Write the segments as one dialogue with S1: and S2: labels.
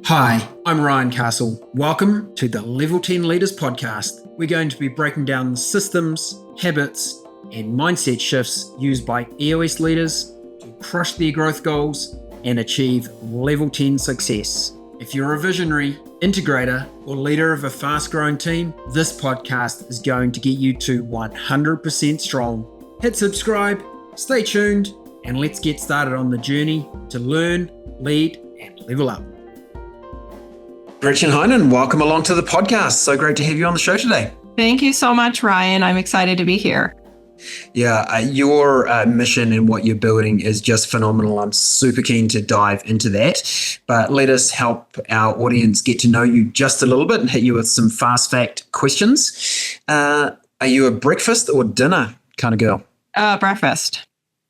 S1: Hi, I'm Ryan Castle. Welcome to the Level 10 Leaders Podcast. We're going to be breaking down the systems, habits, and mindset shifts used by EOS leaders to crush their growth goals and achieve Level 10 success. If you're a visionary, integrator, or leader of a fast-growing team, this podcast is going to get you to 100% strong. Hit subscribe, stay tuned, and let's get started on the journey to learn, lead, and level up. Gretchen Heinen, welcome along to the podcast. So great to have you on the show today.
S2: Thank you so much, Ryan. I'm excited to be here.
S1: Yeah, your mission and what you're building is just phenomenal. I'm super keen to dive into that. But let us help our audience get to know you just a little bit and hit you with some fast fact questions. Are you a breakfast or dinner kind of girl?
S2: Breakfast.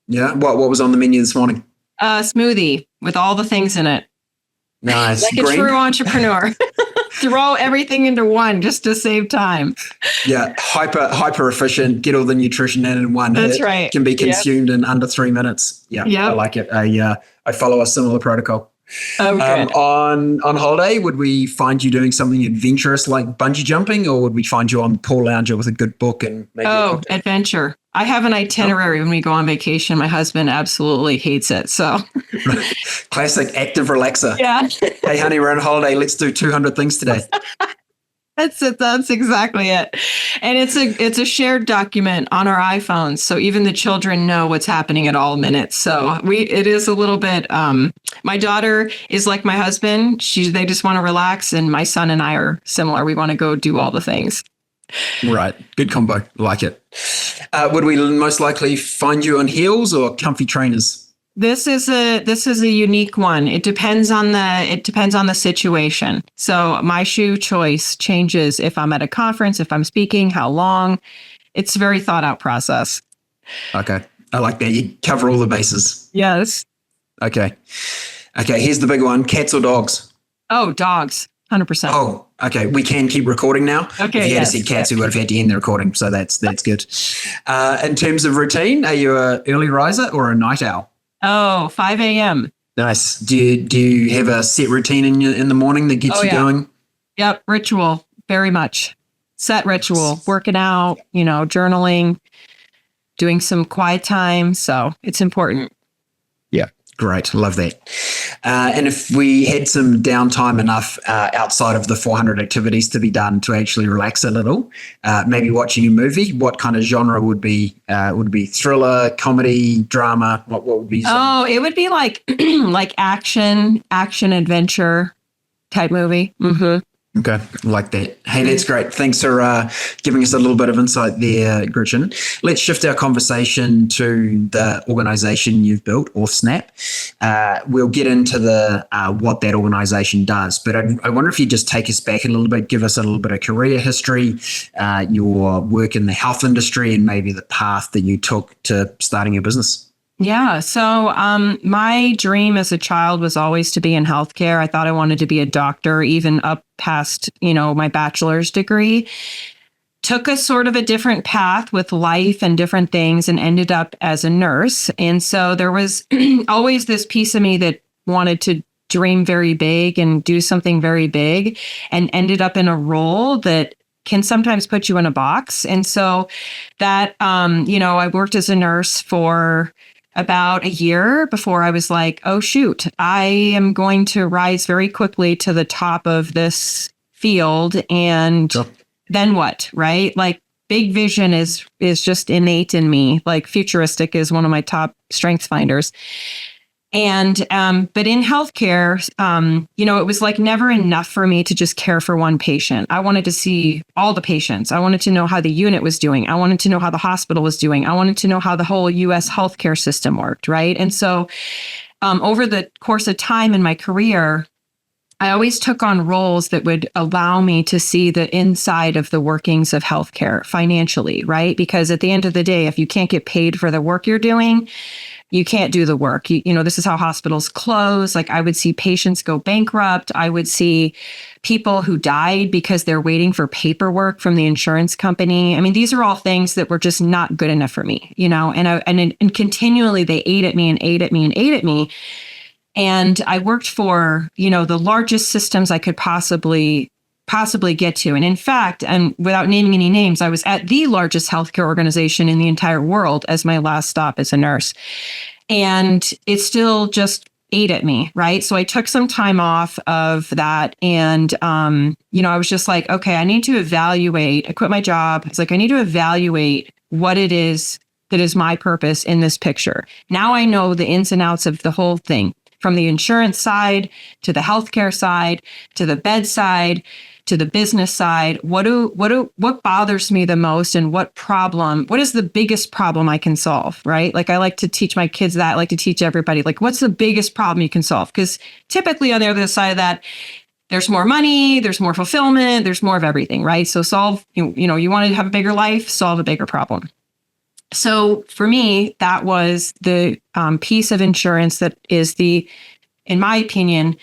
S1: Yeah. What was on the menu this morning?
S2: Smoothie with all the things in it.
S1: Nice.
S2: Like a true entrepreneur. Throw everything into one just to save time.
S1: Yeah, hyper efficient. Get all the nutrition in one.
S2: That's right.
S1: Can be consumed in under 3 minutes. Yeah, I like it. I follow a similar protocol.
S2: Oh, good.
S1: On holiday, would we find you doing something adventurous like bungee jumping, or would we find you on the pool lounger with a good book and maybe
S2: adventure? I have an itinerary when we go on vacation. My husband absolutely hates it. So
S1: classic active relaxer.
S2: Yeah.
S1: Hey, honey, we're on holiday. Let's do 200 things today.
S2: That's it. That's exactly it. And it's a shared document on our iPhones. So even the children know what's happening at all minutes. So it is a little bit, my daughter is like my husband. They just want to relax. And my son and I are similar. We want to go do all the things.
S1: Right. Good combo. Like it. Would we most likely find you on heels or comfy trainers?
S2: This is a unique one. It depends on the situation. So my shoe choice changes if I'm at a conference, if I'm speaking, how long. It's a very thought out process.
S1: Okay. I like that. You cover all the bases.
S2: Yes.
S1: Okay. Here's the big one. Cats or dogs?
S2: Oh, dogs. 100%.
S1: Oh, okay. We can keep recording now.
S2: Okay.
S1: If you had said cats, we would have had to end the recording. So that's good. In terms of routine, are you an early riser or a night owl?
S2: Oh, 5 a.m.
S1: Nice. Do you have a set routine in the morning that gets you going?
S2: Yep. Ritual. Very much. Set ritual. Working out, journaling, doing some quiet time. So it's important.
S1: Yeah. Great. Love that. And if we had some downtime enough outside of the 400 activities to be done to actually relax a little, maybe watching a movie, what kind of genre would be thriller, comedy, drama? What would be?
S2: It would be like like action adventure type movie. Mm-hmm.
S1: Okay, like that. Hey, that's great. Thanks for giving us a little bit of insight there, Gretchen. Let's shift our conversation to the organization you've built, Authsnap. We'll get into the what that organization does, but I wonder if you just take us back a little bit, give us a little bit of career history, your work in the health industry, and maybe the path that you took to starting your business.
S2: Yeah. So my dream as a child was always to be in healthcare. I thought I wanted to be a doctor, even up past, my bachelor's degree. Took a sort of a different path with life and different things and ended up as a nurse. And so there was always this piece of me that wanted to dream very big and do something very big, and ended up in a role that can sometimes put you in a box. And so that, I worked as a nurse for about a year before I was like, oh, shoot, I am going to rise very quickly to the top of this field. And then what, right? Like big vision is just innate in me. Like futuristic is one of my top strengths finders. And, but in healthcare, it was like never enough for me to just care for one patient. I wanted to see all the patients. I wanted to know how the unit was doing. I wanted to know how the hospital was doing. I wanted to know how the whole US healthcare system worked. Right. And so, over the course of time in my career, I always took on roles that would allow me to see the inside of the workings of healthcare financially. Right. Because at the end of the day, if you can't get paid for the work you're doing, you can't do the work. This is how hospitals close. Like I would see patients go bankrupt. I would see people who died because they're waiting for paperwork from the insurance company. I mean, these are all things that were just not good enough for me, and continually they ate at me and ate at me and ate at me. And I worked for, the largest systems I could possibly get to. And in fact, and without naming any names, I was at the largest healthcare organization in the entire world as my last stop as a nurse. And it still just ate at me, right? So I took some time off of that. And, I was just like, okay, I need to evaluate. I quit my job. It's like, I need to evaluate what it is that is my purpose in this picture. Now I know the ins and outs of the whole thing, from the insurance side to the healthcare side to the bedside to the business side. What bothers me the most, and what is the biggest problem I can solve, right? Like, I like to teach my kids that. I like to teach everybody, like, what's the biggest problem you can solve? Because typically on the other side of that, there's more money, there's more fulfillment, there's more of everything, right? So solve, you want to have a bigger life, solve a bigger problem. So for me, that was the piece of insurance that is in my opinion,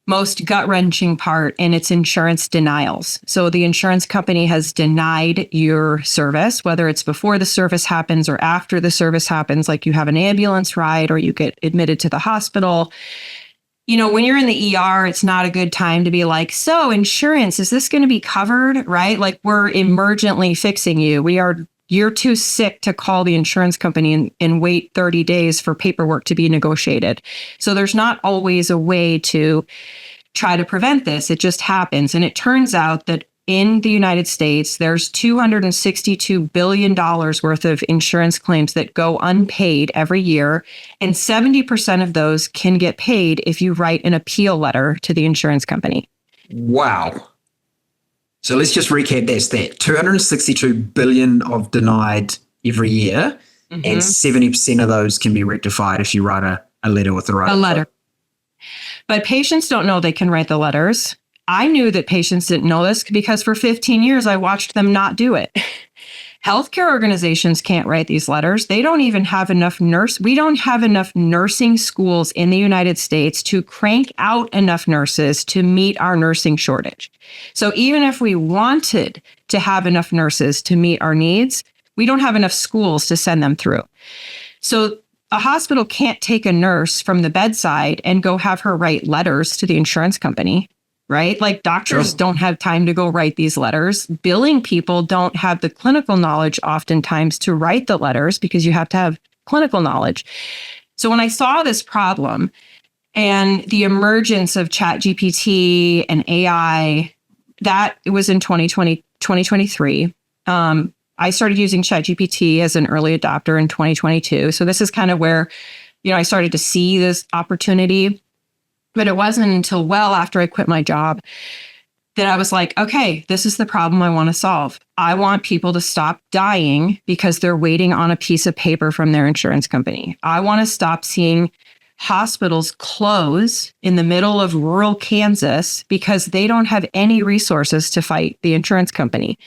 S2: most gut-wrenching part, and it's insurance denials. So the insurance company has denied your service, whether it's before the service happens or after the service happens, like you have an ambulance ride or you get admitted to the hospital. When you're in the ER, it's not a good time to be like, so insurance, is this going to be covered, right? Like, we're emergently fixing you. You're too sick to call the insurance company and wait 30 days for paperwork to be negotiated. So there's not always a way to try to prevent this. It just happens. And it turns out that in the United States, there's $262 billion worth of insurance claims that go unpaid every year. And 70% of those can get paid if you write an appeal letter to the insurance company.
S1: Wow. So let's just recap that. 262 billion of denied every year, and 70% of those can be rectified if you write a letter with the right.
S2: A letter. But patients don't know they can write the letters. I knew that patients didn't know this because for 15 years, I watched them not do it. Healthcare organizations can't write these letters. They don't even have enough we don't have enough nursing schools in the United States to crank out enough nurses to meet our nursing shortage. So even if we wanted to have enough nurses to meet our needs, we don't have enough schools to send them through. So a hospital can't take a nurse from the bedside and go have her write letters to the insurance company, right? Like, doctors don't have time to go write these letters. Billing people don't have the clinical knowledge oftentimes to write the letters because you have to have clinical knowledge. So when I saw this problem and the emergence of ChatGPT and AI, that it was in 2023. I started using ChatGPT as an early adopter in 2022. So this is kind of where, I started to see this opportunity. But it wasn't until well after I quit my job that I was like, okay, this is the problem I want to solve. I want people to stop dying because they're waiting on a piece of paper from their insurance company. I want to stop seeing hospitals close in the middle of rural Kansas because they don't have any resources to fight the insurance company.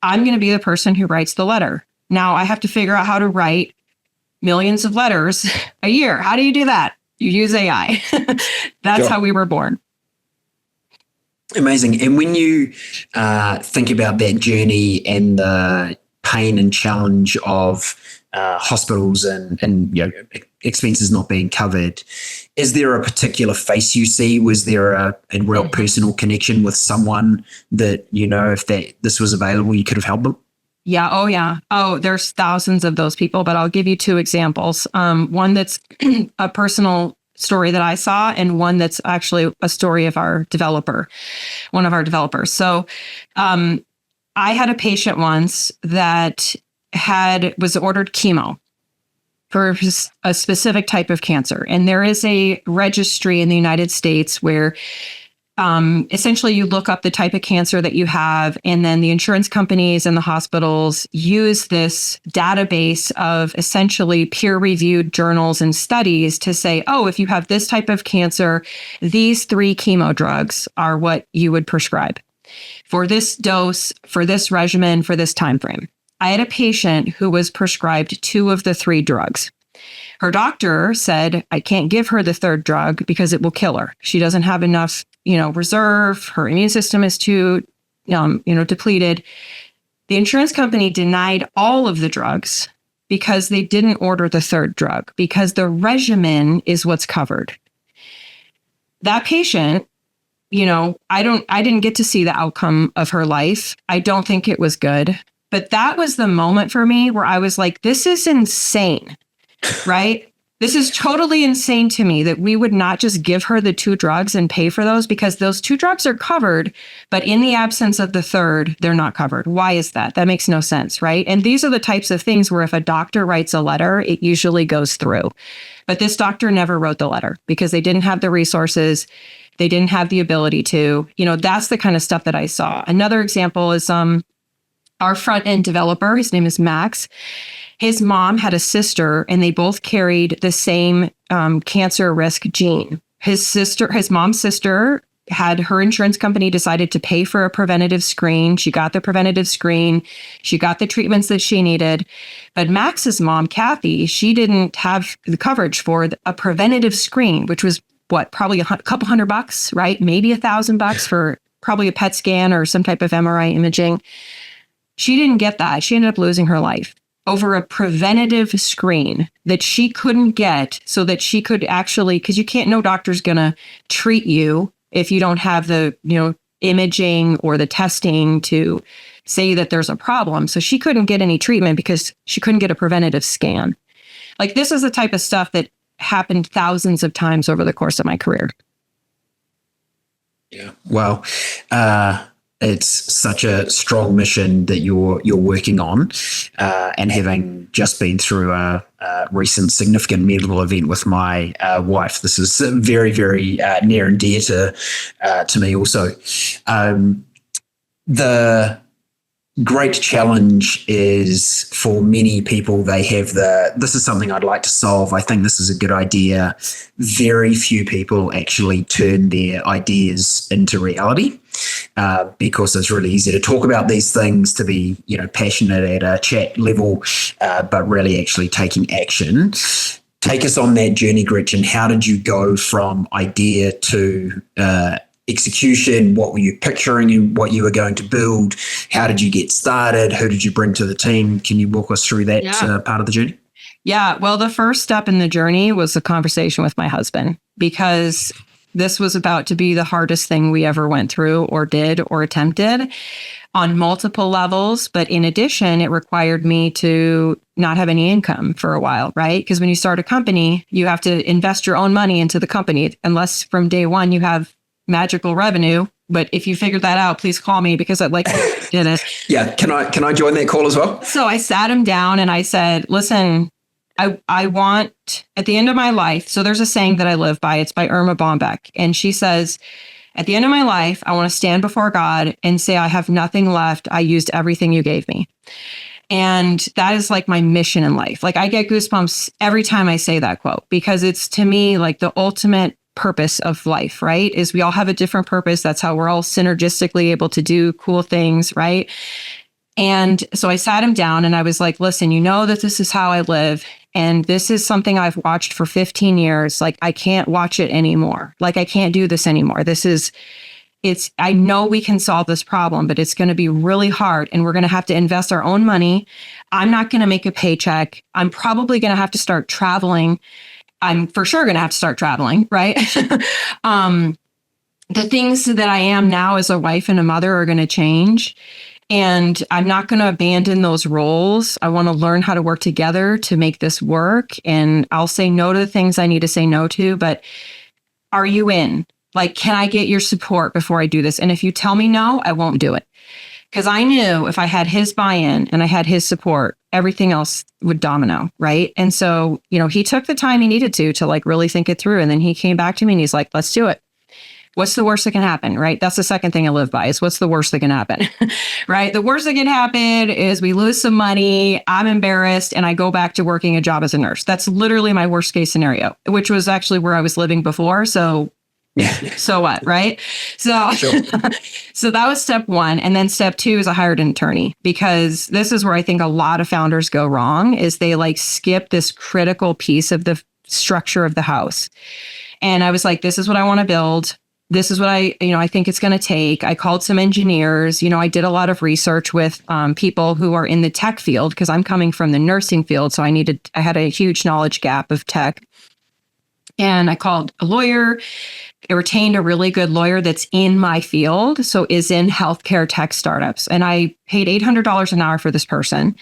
S2: I'm going to be the person who writes the letter. Now I have to figure out how to write millions of letters a year. How do you do that? You use AI. That's how we were born.
S1: Amazing. And when you think about that journey and the pain and challenge of hospitals and expenses not being covered, is there a particular face you see? Was there a real personal connection with someone that, if this was available, you could have helped them?
S2: Yeah. Oh, yeah. Oh, there's thousands of those people, but I'll give you two examples. One that's a personal story that I saw, and one that's actually a story of one of our developers. So I had a patient once that was ordered chemo for a specific type of cancer. And there is a registry in the United States where essentially you look up the type of cancer that you have, and then the insurance companies and the hospitals use this database of essentially peer-reviewed journals and studies to say, oh, if you have this type of cancer, these 3 chemo drugs are what you would prescribe for this dose, for this regimen, for this time frame. I had a patient who was prescribed 2 of the 3 drugs. Her doctor said, I can't give her the 3rd drug because it will kill her. She doesn't have enough, reserve. Her immune system is too, depleted. The insurance company denied all of the drugs because they didn't order the 3rd drug, because the regimen is what's covered. that patient, I didn't get to see the outcome of her life. I don't think it was good, but that was the moment for me where I was like, this is insane, right? This is totally insane to me that we would not just give her the 2 drugs and pay for those, because those 2 drugs are covered, but in the absence of the third, they're not covered. Why is that? That makes no sense, right? And these are the types of things where if a doctor writes a letter, it usually goes through. But this doctor never wrote the letter because they didn't have the resources. They didn't have the ability to, that's the kind of stuff that I saw. Another example is our front end developer. His name is Max. His mom had a sister, and they both carried the same cancer risk gene. His mom's sister, had her insurance company decided to pay for a preventative screen. She got the preventative screen. She got the treatments that she needed. But Max's mom, Kathy, she didn't have the coverage for a preventative screen, which was probably a couple $100, right? Maybe $1,000 for probably a PET scan or some type of MRI imaging. She didn't get that. She ended up losing her life over a preventative screen that she couldn't get, so that she could actually, because no doctor's going to treat you if you don't have the, imaging or the testing to say that there's a problem. So she couldn't get any treatment because she couldn't get a preventative scan. Like, this is the type of stuff that happened thousands of times over the course of my career.
S1: Yeah. Well, it's such a strong mission that you're working on, and having just been through a recent significant medical event with my wife, this is very, very near and dear to me also. The great challenge is, for many people, they have this is something I'd like to solve. I think this is a good idea. Very few people actually turn their ideas into reality, because it's really easy to talk about these things, to be, passionate at a chat level, but really actually taking action. Take us on that journey, Gretchen. How did you go from idea to execution? What were you picturing and what you were going to build? How did you get started? Who did you bring to the team? Can you walk us through that part of the journey?
S2: Yeah. Well, the first step in the journey was a conversation with my husband, because this was about to be the hardest thing we ever went through or did or attempted on multiple levels. But in addition, it required me to not have any income for a while, right? Because when you start a company, you have to invest your own money into the company, unless from day one you have magical revenue. But if you figured that out, please call me, because I'd like to do it.
S1: Yeah. Can I join that call as well?
S2: So I sat him down and I said, listen, I want, at the end of my life, so there's a saying that I live by, it's by Irma Bombeck. And she says, at the end of my life, I want to stand before God and say, I have nothing left. I used everything you gave me. And that is like my mission in life. Like, I get goosebumps every time I say that quote, because it's, to me, like the ultimate purpose of life, right? Is we all have a different purpose. That's how we're all synergistically able to do cool things, right? And so I sat him down and I was like, listen, that this is how I live. And this is something I've watched for 15 years. Like, I can't watch it anymore. Like, I can't do this anymore. I know we can solve this problem, but it's going to be really hard. And we're going to have to invest our own money. I'm not going to make a paycheck. I'm probably going to have to start traveling. I'm for sure going to have to start traveling, right? The things that I am now as a wife and a mother are going to change. And I'm not going to abandon those roles. I want to learn how to work together to make this work. And I'll say no to the things I need to say no to. But are you in? Like, can I get your support before I do this? And if you tell me no, I won't do it. Because I knew if I had his buy-in and I had his support, everything else would domino, right? And so, he took the time he needed to like really think it through. And then he came back to me and he's like, let's do it. What's the worst that can happen, right? That's the second thing I live by, is what's the worst that can happen, right? The worst that can happen is we lose some money, I'm embarrassed, and I go back to working a job as a nurse. That's literally my worst case scenario, which was actually where I was living before. So so what, right? So, sure. So that was step one. And then step two is I hired an attorney, because this is where I think a lot of founders go wrong, is they like skip this critical piece of the structure of the house. And I was like, this is what I want to build. This is what I think it's going to take. I called some engineers. I did a lot of research with people who are in the tech field, because I'm coming from the nursing field. So I had a huge knowledge gap of tech. And I called a lawyer. I retained a really good lawyer that's in my field, so is in healthcare tech startups. And I paid $800 an hour for this person,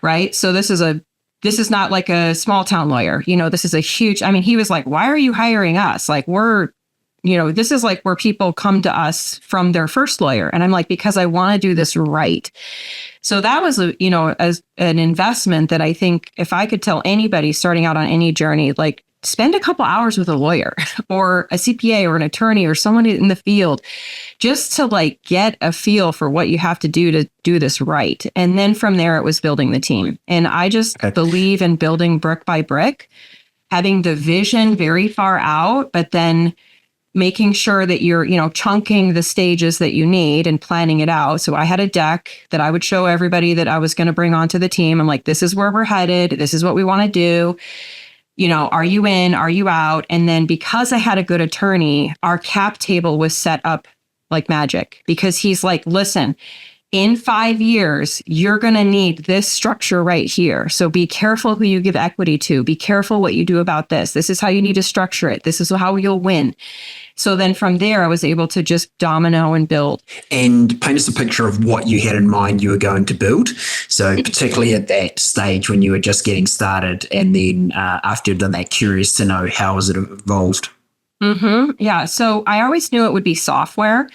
S2: right? So this is not like a small town lawyer. This is a huge, he was like, why are you hiring us? Like this is like where people come to us from their first lawyer. And I'm like, because I want to do this right. So that was, as an investment that I think if I could tell anybody starting out on any journey, like spend a couple hours with a lawyer or a CPA or an attorney or someone in the field just to like get a feel for what you have to do this right. And then from there, it was building the team. And I just believe in building brick by brick, having the vision very far out, but then making sure that you're, chunking the stages that you need and planning it out. So I had a deck that I would show everybody that I was going to bring onto the team. I'm like, this is where we're headed. This is what we want to do. Are you in? Are you out? And then because I had a good attorney, our cap table was set up like magic because he's like, listen, in 5 years, you're going to need this structure right here. So be careful who you give equity to. Be careful what you do about this. This is how you need to structure it. This is how you'll win. So then from there, I was able to just domino and build.
S1: And paint us a picture of what you had in mind you were going to build. So particularly at that stage when you were just getting started, and then after you've done that, curious to know how has it evolved?
S2: Yeah. So I always knew it would be software.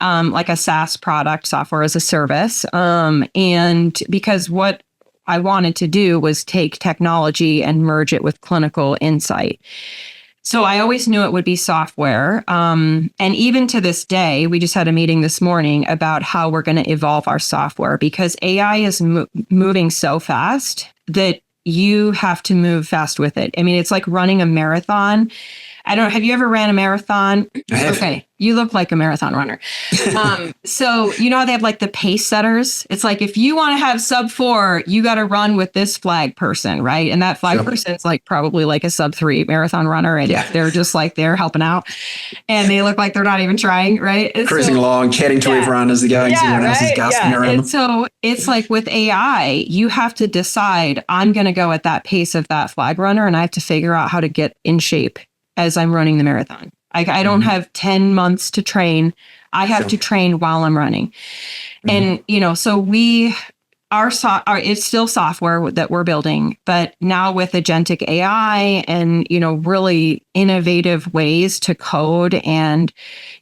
S2: Like a SaaS product, software as a service. And because what I wanted to do was take technology and merge it with clinical insight. So I always knew it would be software. And even to this day, we just had a meeting this morning about how we're going to evolve our software because AI is moving so fast that you have to move fast with it. It's like running a marathon. I don't know. Have you ever ran a marathon?
S1: I have.
S2: Okay. You look like a marathon runner. So how they have like the pace setters? It's like, if you want to have sub 4, you got to run with this flag person, right? And that flag person's like probably like a sub 3 marathon runner. And they're just like, they're helping out and they look like they're not even trying, right? And
S1: cruising along, chatting to everyone as they're going, everyone else is gasping around.
S2: And so it's like with AI, you have to decide, I'm going to go at that pace of that flag runner and I have to figure out how to get in shape as I'm running the marathon. I don't have 10 months to train. I have to train while I'm running. And, so it's still software that we're building, but now with agentic AI and, really innovative ways to code and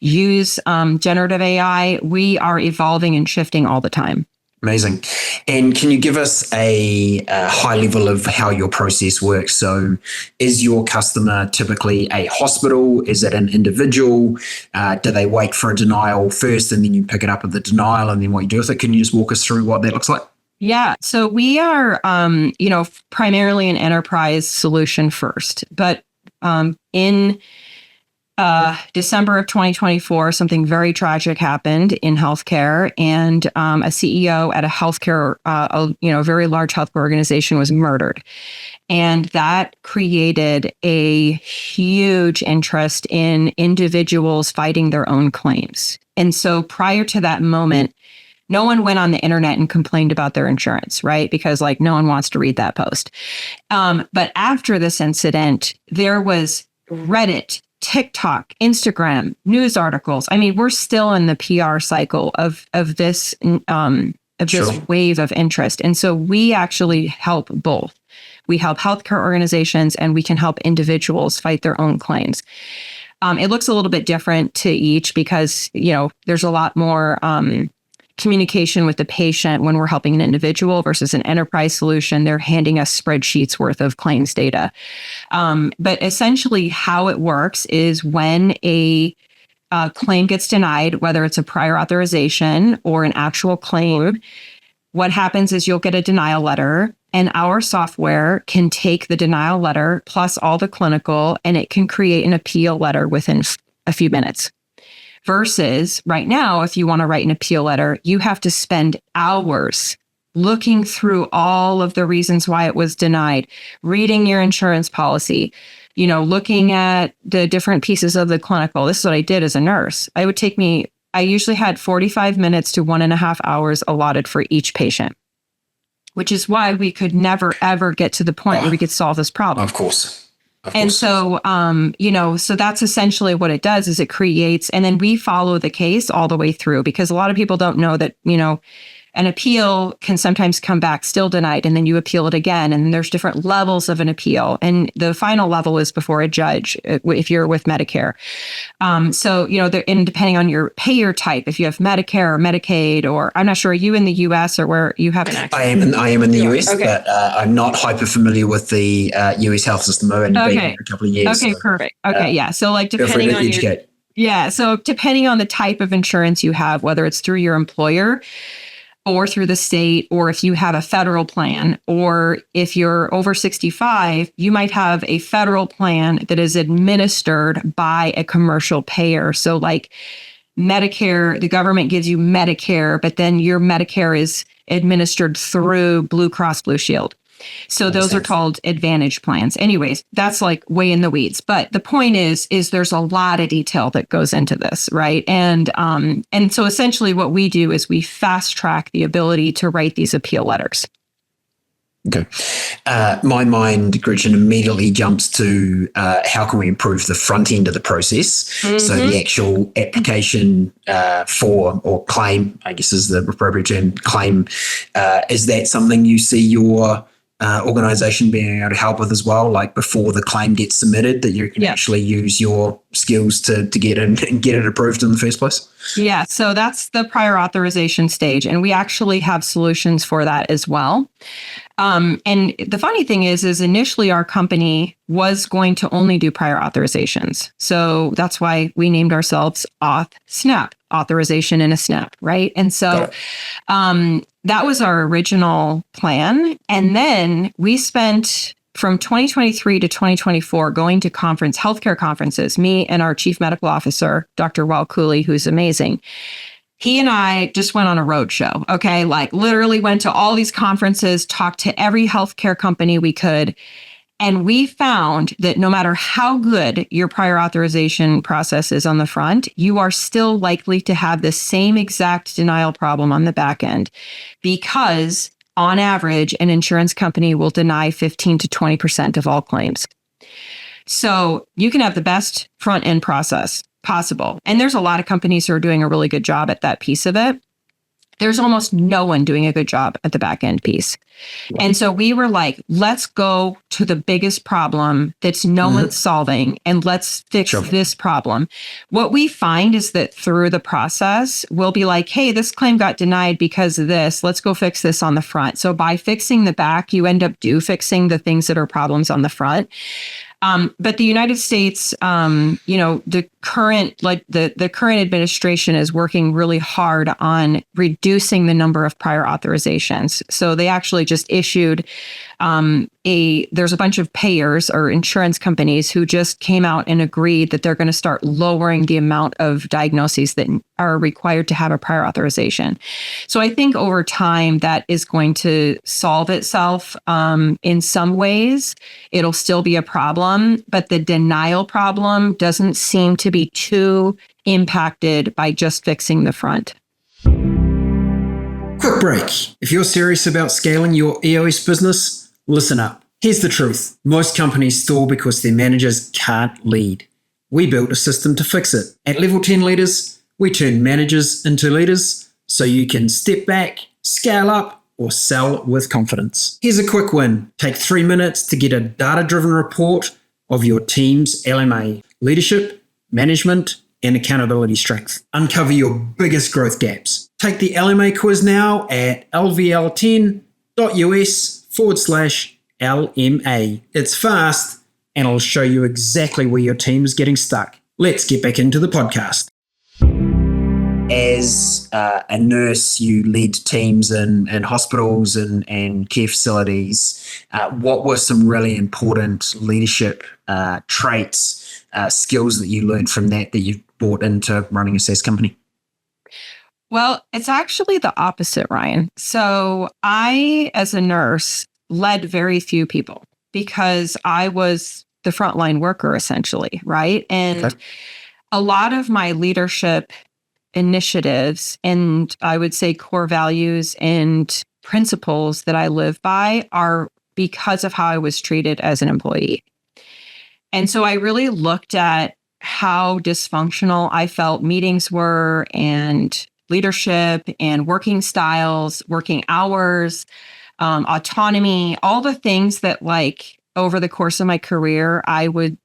S2: use generative AI, we are evolving and shifting all the time.
S1: Amazing. And can you give us a high level of how your process works? So is your customer typically a hospital? Is it an individual? Do they wait for a denial first and then you pick it up at the denial and then what you do with it? Can you just walk us through what that looks like?
S2: Yeah. So we are, primarily an enterprise solution first, but in December of 2024, something very tragic happened in healthcare, and a CEO at a healthcare, very large healthcare organization was murdered. And that created a huge interest in individuals fighting their own claims. And so prior to that moment, no one went on the internet and complained about their insurance, right? Because no one wants to read that post. But after this incident, there was Reddit, TikTok, Instagram, news articles. We're still in the PR cycle of this this wave of interest. And so we actually help both. We help healthcare organizations and we can help individuals fight their own claims. It looks a little bit different to each because, there's a lot more communication with the patient when we're helping an individual versus an enterprise solution. They're handing us spreadsheets worth of claims data. But essentially how it works is when a claim gets denied, whether it's a prior authorization or an actual claim, what happens is you'll get a denial letter and our software can take the denial letter plus all the clinical and it can create an appeal letter within a few minutes. Versus right now, if you want to write an appeal letter, you have to spend hours looking through all of the reasons why it was denied, reading your insurance policy, looking at the different pieces of the clinical. This is what I did as a nurse. I usually had 45 minutes to 1.5 hours allotted for each patient, which is why we could never, ever get to the point where we could solve this problem.
S1: Of course. Of
S2: And
S1: course.
S2: so, so that's essentially what it does is it creates, and then we follow the case all the way through because a lot of people don't know that, an appeal can sometimes come back still denied, and then you appeal it again. And there's different levels of an appeal. And the final level is before a judge if you're with Medicare. And depending on your payer type, if you have Medicare or Medicaid, or I'm not sure, are you in the US or where you have an accent?
S3: I am in the US,
S2: Okay.
S3: but I'm not hyper familiar with the US health system. I've only been here a couple of years.
S2: Okay,
S3: so,
S2: perfect. Okay, yeah. So like
S3: feel free
S2: depending
S3: to
S2: on your
S3: educate.
S2: yeah, so depending on the type of insurance you have, whether it's through your employer or through the state, or if you have a federal plan, or if you're over 65, you might have a federal plan that is administered by a commercial payer. So like Medicare, the government gives you Medicare, but then your Medicare is administered through Blue Cross Blue Shield. So those are called advantage plans. Anyways, that's like way in the weeds. But the point is there's a lot of detail that goes into this, right? And so essentially what we do is we fast track the ability to write these appeal letters.
S3: Okay. My mind, Gretchen, immediately jumps to how can we improve the front end of the process? Mm-hmm. So the actual application for or claim, I guess is the appropriate term, claim. Is that something you see your organization being able to help with as well, like before the claim gets submitted, that you can actually use your skills to get in and get it approved in the first place?
S2: Yeah, so that's the prior authorization stage, and we actually have solutions for that as well. And the funny thing is initially our company was going to only do prior authorizations. So that's why we named ourselves Authsnap, authorization in a snap, right? And so that was our original plan. And then we spent from 2023 to 2024 going to healthcare conferences, me and our chief medical officer, Dr. Wal Cooley, who's amazing. He and I just went on a road show, okay? Like literally went to all these conferences, talked to every healthcare company we could. And we found that no matter how good your prior authorization process is on the front, you are still likely to have the same exact denial problem on the back end because on average, an insurance company will deny 15 to 20% of all claims. So you can have the best front end process possible. And there's a lot of companies who are doing a really good job at that piece of it. There's almost no one doing a good job at the back end piece. And so we were like, let's go to the biggest problem that's no one's solving and let's fix this problem. What we find is that through the process, we'll be like, hey, this claim got denied because of this. Let's go fix this on the front. So by fixing the back, you end up fixing the things that are problems on the front. But the United States, the current administration is working really hard on reducing the number of prior authorizations. So they actually just issued there's a bunch of payers or insurance companies who just came out and agreed that they're going to start lowering the amount of diagnoses that are required to have a prior authorization. So I think over time that is going to solve itself. In some ways, it'll still be a problem, but the denial problem doesn't seem to be too impacted by just fixing the front.
S1: Quick break. If you're serious about scaling your EOS business, listen up. Here's the truth. Most companies stall because their managers can't lead. We built a system to fix it. At Level 10 Leaders, we turn managers into leaders so you can step back, scale up, or sell with confidence. Here's a quick win. Take 3 minutes to get a data-driven report of your team's LMA, leadership, management, and accountability strength. Uncover your biggest growth gaps. Take the LMA quiz now at lvl10.us/LMA. It's fast and it'll show you exactly where your team is getting stuck. Let's get back into the podcast.
S3: As a nurse, you led teams in hospitals and care facilities. What were some really important leadership traits, skills that you learned from that you brought into running a SaaS company?
S2: Well, it's actually the opposite, Ryan. So I, as a nurse, led very few people because I was the frontline worker, essentially, right? And a lot of my leadership initiatives and I would say core values and principles that I live by are because of how I was treated as an employee. And so I really looked at how dysfunctional I felt meetings were, and leadership and working styles, working hours, autonomy, all the things that, like, over the course of my career, I would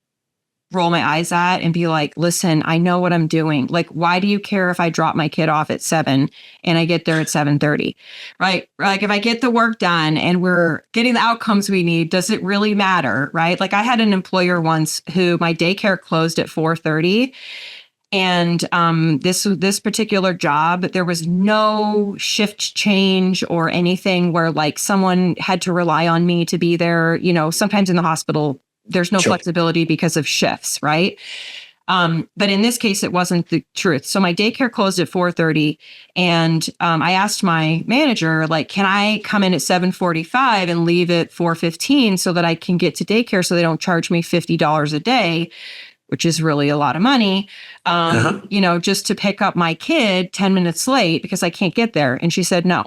S2: roll my eyes at and be like, listen, I know what I'm doing. Like, why do you care if I drop my kid off at 7 and I get there at 7:30, right? Like, if I get the work done and we're getting the outcomes we need, does it really matter, right? Like, I had an employer once who my daycare closed at 4:30. And this particular job, there was no shift change or anything where, like, someone had to rely on me to be there. Sometimes in the hospital, there's no
S3: Sure.
S2: flexibility because of shifts, right? But in this case, it wasn't the truth. So my daycare closed at 4:30, and I asked my manager, like, can I come in at 7:45 and leave at 4:15 so that I can get to daycare so they don't charge me $50 a day, which is really a lot of money, just to pick up my kid 10 minutes late because I can't get there. And she said, no.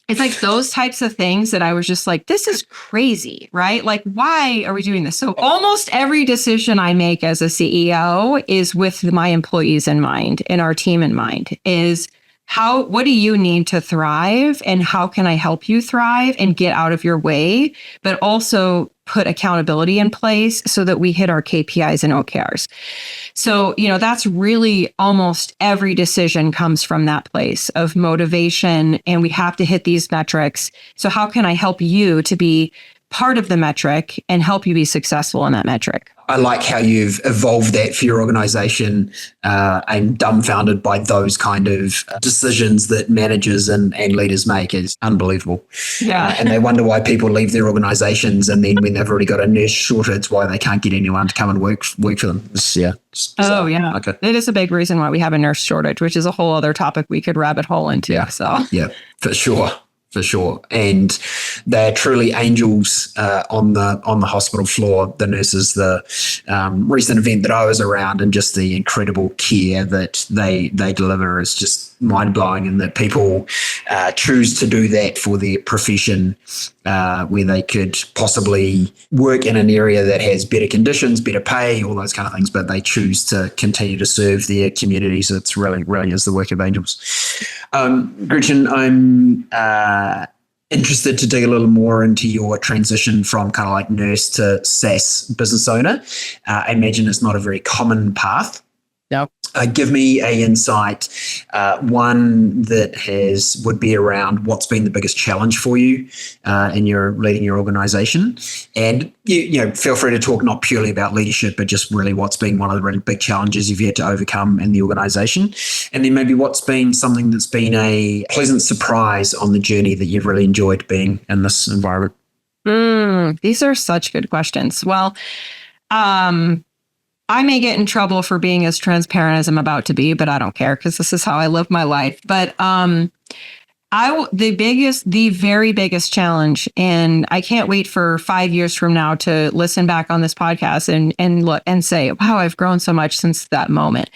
S2: It's like those types of things that I was just like, this is crazy, right? Like, why are we doing this? So almost every decision I make as a CEO is with my employees in mind and our team in mind, is what do you need to thrive, and how can I help you thrive and get out of your way, but also put accountability in place so that we hit our KPIs and OKRs. So, that's really almost every decision comes from that place of motivation, and we have to hit these metrics. So how can I help you to be part of the metric and help you be successful in that metric?
S3: I like how you've evolved that for your organization. I'm dumbfounded by those kind of decisions that managers and leaders make. Is unbelievable.
S2: Yeah.
S3: And they wonder why people leave their organizations, and then when they've already got a nurse shortage, why they can't get anyone to come and work for them.
S2: Oh, yeah.
S3: Okay.
S2: It is a big reason why we have a nurse shortage, which is a whole other topic we could rabbit hole into.
S3: Yeah.
S2: So
S3: Yeah, for sure. For sure. And they're truly angels on the hospital floor, the nurses. The recent event that I was around, and just the incredible care that they deliver is just mind-blowing, and that people choose to do that for their profession, where they could possibly work in an area that has better conditions, better pay, all those kind of things, but they choose to continue to serve their community. So it's really is the work of angels. Gretchen, I'm interested to dig a little more into your transition from kind of like nurse to SaaS business owner. I imagine it's not a very common path.
S2: no.
S3: Give me a insight, one that would be around what's been the biggest challenge for you in your leading your organization, and you feel free to talk not purely about leadership, but just really what's been one of the really big challenges you've had to overcome in the organization, and then maybe what's been something that's been a pleasant surprise on the journey that you've really enjoyed being in this environment.
S2: These are such good questions. Well, I may get in trouble for being as transparent as I'm about to be, but I don't care because this is how I live my life. But the very biggest challenge, and I can't wait for 5 years from now to listen back on this podcast and look and say, wow, I've grown so much since that moment.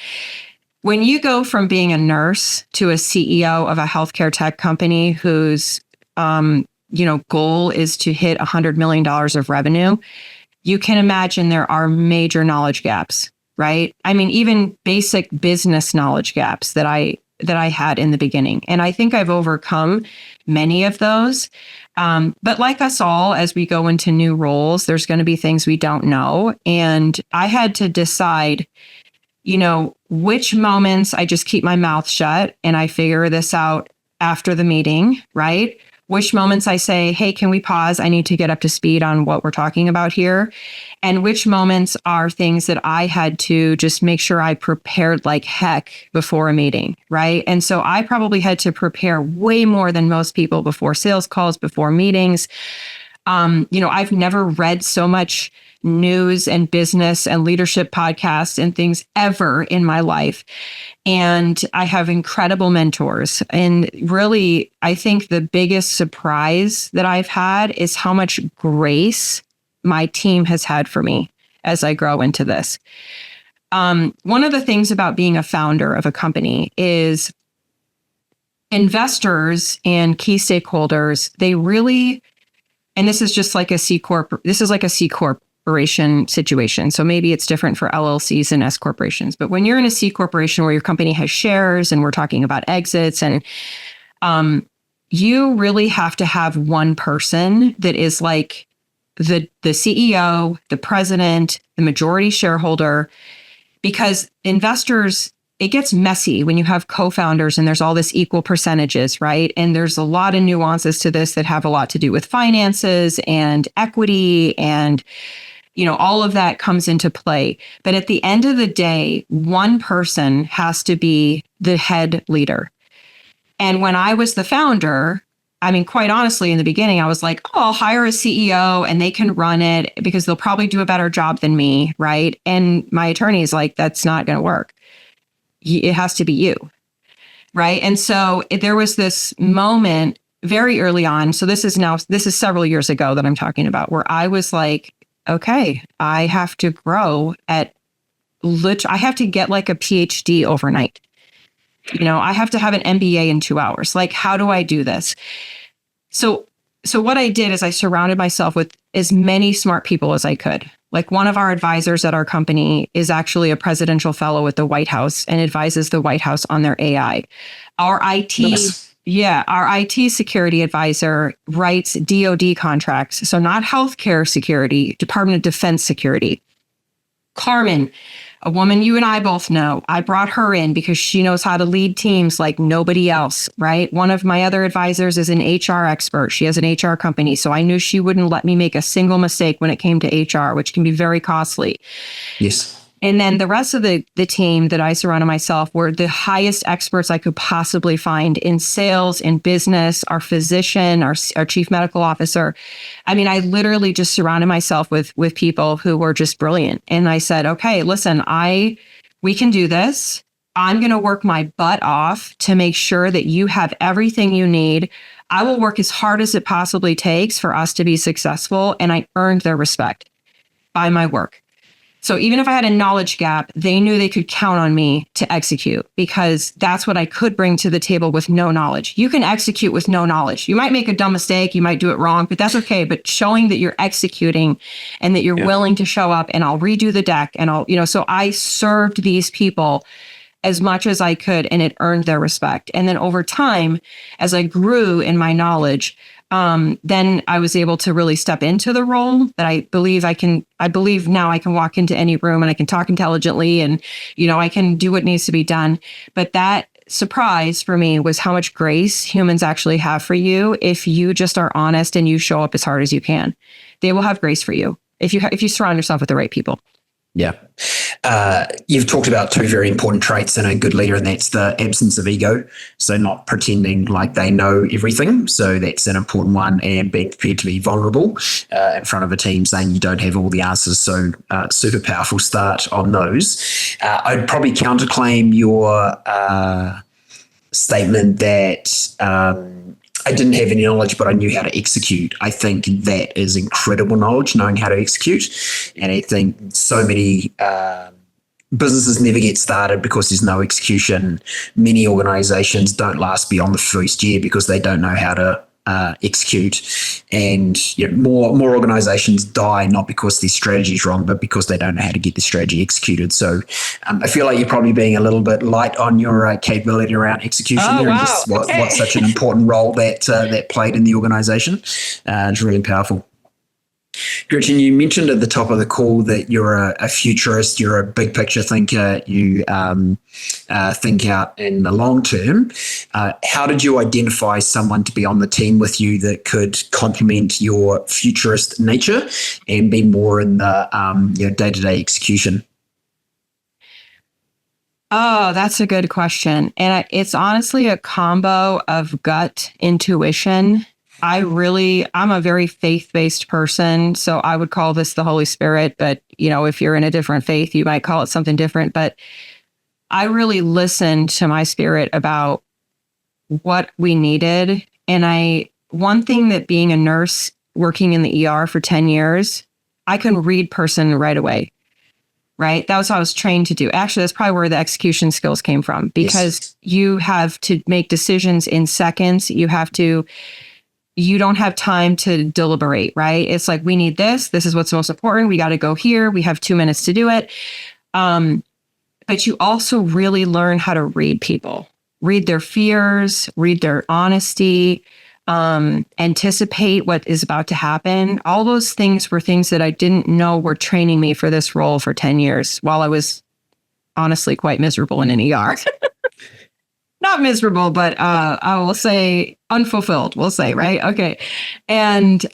S2: When you go from being a nurse to a CEO of a healthcare tech company whose goal is to hit $100 million of revenue, you can imagine there are major knowledge gaps, right? I mean, even basic business knowledge gaps that I had in the beginning. And I think I've overcome many of those. But like us all, as we go into new roles, there's going to be things we don't know. And I had to decide, which moments I just keep my mouth shut and I figure this out after the meeting, right? Which moments I say, hey, can we pause? I need to get up to speed on what we're talking about here. And which moments are things that I had to just make sure I prepared like heck before a meeting, right? And so I probably had to prepare way more than most people before sales calls, before meetings. I've never read so much news and business and leadership podcasts and things ever in my life. And I have incredible mentors. And really, I think the biggest surprise that I've had is how much grace my team has had for me as I grow into this. One of the things about being a founder of a company is investors and key stakeholders, they really, and this is just like a C Corp, this is like a C Corp corporation situation. So maybe it's different for LLCs and S corporations. But when you're in a C corporation where your company has shares and we're talking about exits, and you really have to have one person that is like the CEO, the president, the majority shareholder, because investors, it gets messy when you have co-founders and there's all this equal percentages, right? And there's a lot of nuances to this that have a lot to do with finances and equity, and all of that comes into play. But at the end of the day, one person has to be the head leader. And when I was the founder, I mean, quite honestly, in the beginning, I was like, oh, I'll hire a CEO and they can run it because they'll probably do a better job than me, right? And my attorney is like, that's not going to work. It has to be you, right? And so there was this moment very early on. So this is several years ago that I'm talking about, where I was like, okay, I have to grow I have to get like a PhD overnight. I have to have an MBA in 2 hours. Like, how do I do this? So what I did is I surrounded myself with as many smart people as I could. Like, one of our advisors at our company is actually a presidential fellow at the White House and advises the White House on their AI. Our IT,
S3: Nice.
S2: our IT security advisor writes DoD contracts. So not healthcare security, Department of Defense security. Carmen, a woman you and I both know, I brought her in because she knows how to lead teams like nobody else, right? One of my other advisors is an HR expert. She has an HR company. So I knew she wouldn't let me make a single mistake when it came to HR, which can be very costly.
S3: Yes.
S2: And then the rest of the team that I surrounded myself were the highest experts I could possibly find in sales, in business, our physician, our chief medical officer. I mean, I literally just surrounded myself with people who were just brilliant. And I said, okay, listen, we can do this. I'm going to work my butt off to make sure that you have everything you need. I will work as hard as it possibly takes for us to be successful. And I earned their respect by my work. So even if I had a knowledge gap, they knew they could count on me to execute, because that's what I could bring to the table with no knowledge. You can execute with no knowledge. You might make a dumb mistake, you might do it wrong, but that's okay. But showing that you're executing and that you're willing to show up, and I'll redo the deck, and so I served these people as much as I could, and it earned their respect. And then over time, as I grew in my knowledge, then I was able to really step into the role that I believe now I can walk into any room and I can talk intelligently, and, I can do what needs to be done. But that surprise for me was how much grace humans actually have for you if you just are honest and you show up as hard as you can. They will have grace for you if you surround yourself with the right people.
S3: Yeah. You've talked about two very important traits in a good leader, and that's the absence of ego. So not pretending like they know everything. So that's an important one, and being prepared to be vulnerable in front of a team, saying you don't have all the answers. So super powerful start on those. I'd probably counterclaim your statement that I didn't have any knowledge, but I knew how to execute. I think that is incredible knowledge, knowing how to execute. And I think so many businesses never get started because there's no execution. Many organizations don't last beyond the first year because they don't know how to execute. And more organizations die not because their strategy is wrong, but because they don't know how to get the strategy executed. So I feel like you're probably being a little bit light on your capability around execution there, and just what's such an important role that played in the organization. It's really powerful. Gretchen, you mentioned at the top of the call that you're a futurist, you're a big picture thinker, you think out in the long term. How did you identify someone to be on the team with you that could complement your futurist nature and be more in the day-to-day execution?
S2: Oh, that's a good question. And it's honestly a combo of gut intuition. I'm a very faith-based person, so I would call this the Holy Spirit, but if you're in a different faith, you might call it something different. But I really listened to my spirit about what we needed. And one thing that being a nurse working in the ER for 10 years, I can read person right away. Right? That was what I was trained to do. Actually, that's probably where the execution skills came from, because you have to make decisions in seconds. You have to you don't have time to deliberate, right? It's like, we need this. This is what's most important. We got to go here. We have 2 minutes to do it. But you also really learn how to read people, read their fears, read their honesty, anticipate what is about to happen. All those things were things that I didn't know were training me for this role for 10 years while I was honestly quite miserable in an ER. Not miserable, but I will say unfulfilled, we'll say, right? Okay. And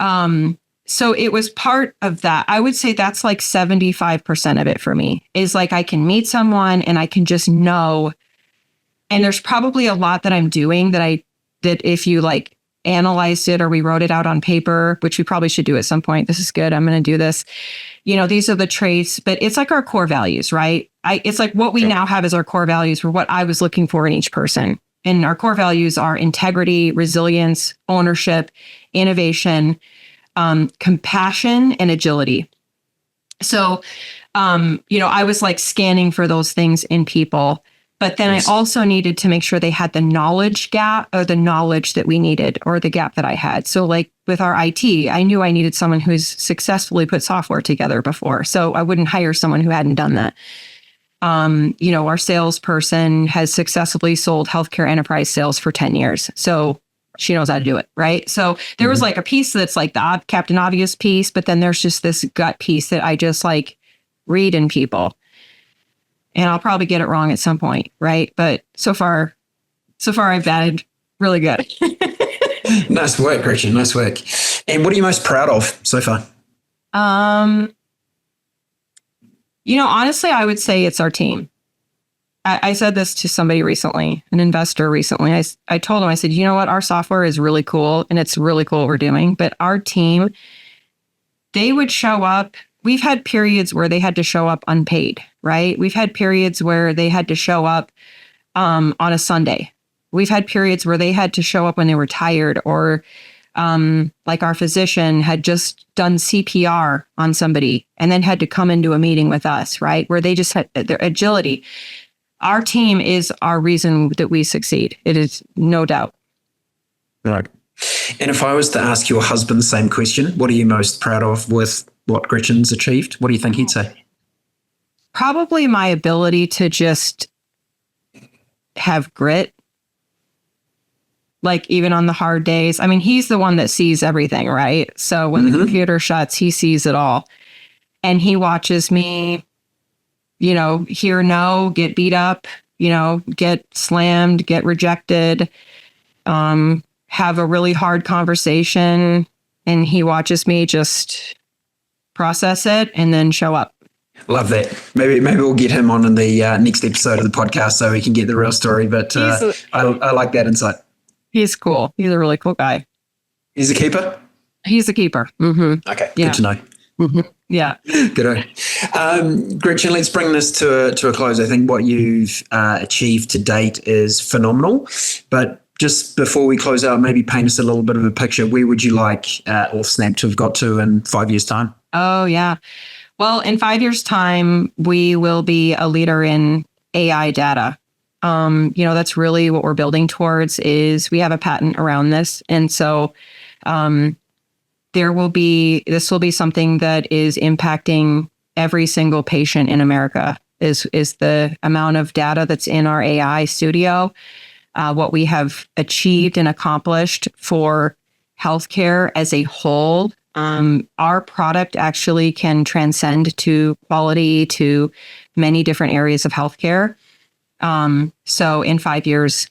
S2: so it was part of that. I would say that's like 75% of it for me, is like I can meet someone and I can just know. And there's probably a lot that I'm doing that if you like analyzed it or we wrote it out on paper, which we probably should do at some point. This is good. I'm going to do this. These are the traits, but it's like our core values, right? It's like what we now have as our core values for what I was looking for in each person. And our core values are integrity, resilience, ownership, innovation, compassion, and agility. So, I was like scanning for those things in people. But then I also needed to make sure they had the knowledge gap or the knowledge that we needed or the gap that I had. So like with our IT, I knew I needed someone who's successfully put software together before. So I wouldn't hire someone who hadn't done that. Our salesperson has successfully sold healthcare enterprise sales for 10 years. So she knows how to do it, right? So there was like a piece that's like the Captain Obvious piece, but then there's just this gut piece that I just like read in people. And I'll probably get it wrong at some point, right? But so far I've batted really good.
S3: Nice work, Gretchen. Nice work. And what are you most proud of so far?
S2: Honestly, I would say it's our team. I said this to somebody recently, an investor recently. I told him, I said, you know what? Our software is really cool and it's really cool what we're doing. But our team, they would show up. We've had periods where they had to show up unpaid, right? We've had periods where they had to show up on a Sunday. We've had periods where they had to show up when they were tired, or like our physician had just done CPR on somebody and then had to come into a meeting with us, right? Where they just had their agility. Our team is our reason that we succeed. It is no doubt.
S3: Right. And if I was to ask your husband the same question, what are you most proud of with what Gretchen's achieved? What do you think he'd say?
S2: Probably my ability to just have grit. Like even on the hard days. I mean, he's the one that sees everything, right? So when the computer shuts, he sees it all. And he watches me, hear no, get beat up, get slammed, get rejected, have a really hard conversation. And he watches me just process it and then show up.
S3: Love that. Maybe we'll get him on in the next episode of the podcast so we can get the real story. But I like that insight.
S2: He's cool. He's a really cool guy.
S3: He's a keeper?
S2: He's a keeper. Mm-hmm.
S3: Okay, good to know.
S2: Mm-hmm. Yeah.
S3: Good. Gretchen, let's bring this to a close. I think what you've achieved to date is phenomenal. But just before we close out, maybe paint us a little bit of a picture. Where would you like Authsnap to have got to in 5 years' time?
S2: Oh, yeah. Well, in 5 years' time, we will be a leader in AI data. That's really what we're building towards. Is we have a patent around this. And so this will be something that is impacting every single patient in America is the amount of data that's in our AI studio, what we have achieved and accomplished for healthcare as a whole. Our product actually can transcend to quality to many different areas of healthcare. So in 5 years,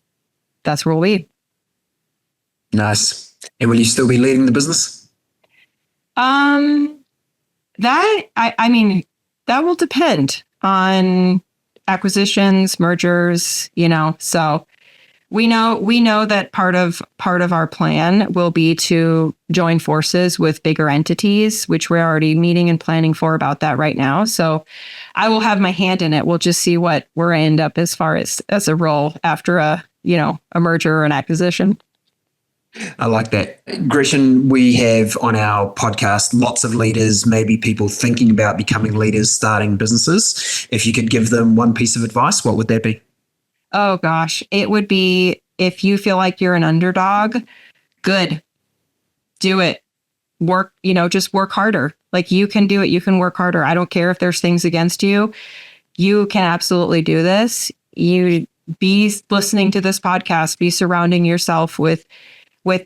S2: that's where we'll be.
S3: Nice. And will you still be leading the business?
S2: That will depend on acquisitions, mergers, so we know that part of our plan will be to join forces with bigger entities, which we're already meeting and planning for about that right now. So I will have my hand in it. We'll just see what we're end up as far as a role after a merger or an acquisition.
S3: I like that. Gretchen, we have on our podcast lots of leaders, maybe people thinking about becoming leaders, starting businesses. If you could give them one piece of advice, what would that be? Oh,
S2: gosh, it would be, if you feel like you're an underdog, good. do it. Work, just work harder. Like, you can do it. You can work harder. I don't care if there's things against you. You can absolutely do this. You be listening to this podcast, be surrounding yourself with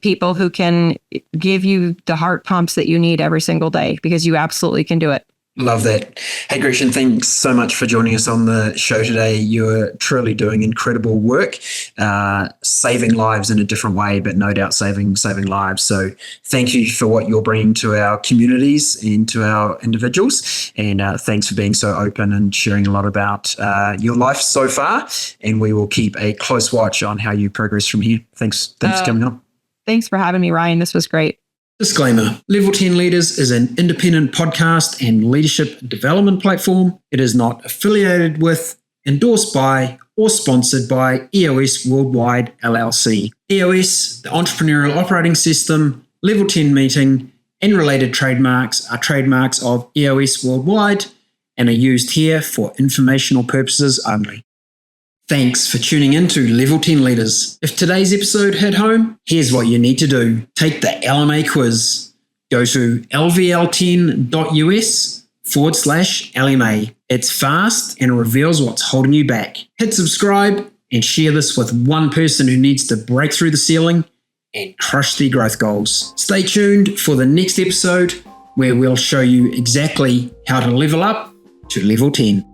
S2: people who can give you the heart pumps that you need every single day, because you absolutely can do it.
S3: Love that. Hey, Gretchen, thanks so much for joining us on the show today. You're truly doing incredible work, saving lives in a different way, but no doubt saving lives. So thank you for what you're bringing to our communities and to our individuals. And thanks for being so open and sharing a lot about your life so far. And we will keep a close watch on how you progress from here. Thanks for coming on.
S2: Thanks for having me, Ryan. This was great.
S1: Disclaimer: Level 10 Leaders is an independent podcast and leadership development platform. It is not affiliated with, endorsed by, or sponsored by EOS Worldwide LLC. EOS, the Entrepreneurial Operating System, Level 10 Meeting, and related trademarks are trademarks of EOS Worldwide and are used here for informational purposes only. Thanks for tuning in to Level 10 Leaders. If today's episode hit home, here's what you need to do. Take the LMA quiz. Go to lvl10.us/LMA. It's fast and reveals what's holding you back. Hit subscribe and share this with one person who needs to break through the ceiling and crush their growth goals. Stay tuned for the next episode, where we'll show you exactly how to level up to level 10.